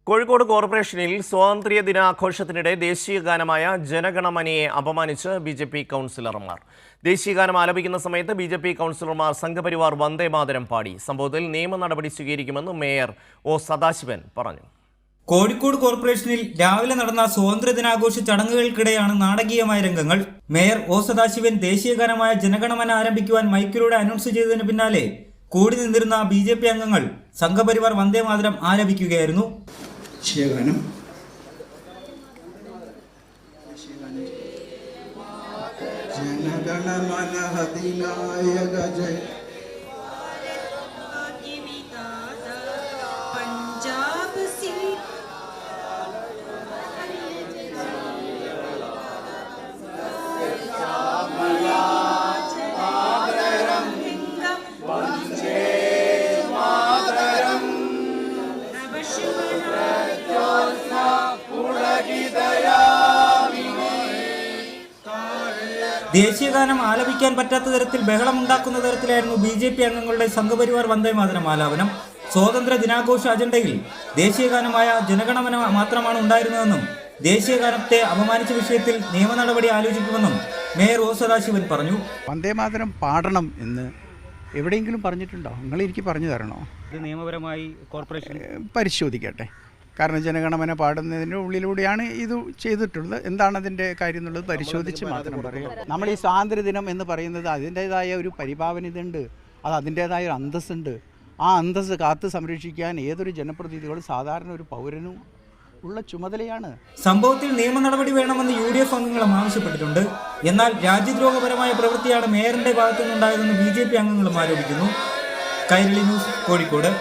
കോഴിക്കോട് കോർപ്പറേഷനിൽ സ്വാതന്ത്ര്യ ദിനാഘോഷത്തിനിടെ ദേശീയഗാനമായ ജനഗണമനയെ അപമാനിച്ച് ബിജെപി കൗൺസിലർമാർ. ദേശീയഗാനം ആലപിക്കുന്ന സമയത്ത് ബിജെപി കൗൺസിലർമാർ സംഘപരിവാർ വന്ദേ മാതരം പാടി. സംഭവത്തിൽ നിയമ നടപടി സ്വീകരിക്കുമെന്ന് മേയർ ഒ സദാശിവൻ പറഞ്ഞു. കോഴിക്കോട് കോർപ്പറേഷനിൽ രാവിലെ നടന്ന സ്വാതന്ത്ര്യ ദിനാഘോഷ ചടങ്ങുകൾക്കിടെയാണ് നാടകീയമായ രംഗങ്ങൾ. മേയർ ഒ സദാശിവൻ ദേശീയഗാനമായ ജനഗണമന ആരംഭിക്കുവാൻ മൈക്കിലൂടെ അനൗൺസ് ചെയ്തതിന് പിന്നാലെ കൂടി നിന്നിരുന്ന ബിജെപി അംഗങ്ങൾ സംഘപരിവാർ വന്ദേ മാതരം ആലപിക്കുകയായിരുന്നു. ദേശീയഗാനം ജനഗണമന അധിനായക ജയ ദേശീയഗാനം ആലപിക്കാൻ പറ്റാത്ത തരത്തിൽ ബഹളമുണ്ടാക്കുന്ന തരത്തിലായിരുന്നു ബിജെപി അംഗങ്ങളുടെ സംഘപരിവാർ വന്ദേ മാതരം ആലാപനം. സ്വാതന്ത്ര്യ ദിനാഘോഷ അജണ്ടയിൽ ദേശീയഗാനമായ ജനഗണമന മാത്രമാണ് ഉണ്ടായിരുന്നതെന്നും ദേശീയഗാനത്തെ അപമാനിച്ച വിഷയത്തിൽ നിയമ നടപടി ആലോചിക്കുമെന്നും മേയർ ഒ സദാശിവൻ പറഞ്ഞു. വന്ദേ മാതരം പാടണം എന്ന് എവിടെയെങ്കിലും പറഞ്ഞിട്ടുണ്ടോ? നിങ്ങൾ എനിക്ക് പറഞ്ഞു തരണോ? ഇത് നിയമപരമായി കോർപ്പറേഷൻ പരിശോധിക്കട്ടെ. കാരണം ജനഗണമന പാടുന്നതിൻ്റെ ഉള്ളിലൂടെയാണ് ഇത് ചെയ്തിട്ടുള്ളത്. എന്താണ് അതിൻ്റെ കാര്യം എന്നുള്ളത് പരിശോധിച്ച് മാത്രം പറയാം. നമ്മൾ ഈ സ്വാതന്ത്ര്യ ദിനം എന്ന് പറയുന്നത് അതിൻ്റേതായ ഒരു പരിഭാവനതയുണ്ട്, അത് അതിൻ്റേതായ ഒരു അന്തസ്സുണ്ട്. ആ അന്തസ്സ് കാത്ത് സംരക്ഷിക്കാൻ ഏതൊരു ജനപ്രതിനിധികളും സാധാരണ ഒരു പൗരനും ഉള്ള ചുമതലയാണ്. സംഭവത്തിൽ നിയമ നടപടി വേണമെന്ന് UDF അംഗങ്ങളും ആവശ്യപ്പെട്ടിട്ടുണ്ട്. എന്നാൽ രാജ്യദ്രോഹപരമായ പ്രവൃത്തിയാണ് മേയറിന്റെ ഭാഗത്തുനിന്നുണ്ടായതെന്ന് BJP അംഗങ്ങളും ആരോപിക്കുന്നു. കൈരളി ന്യൂസ്, കോഴിക്കോട്.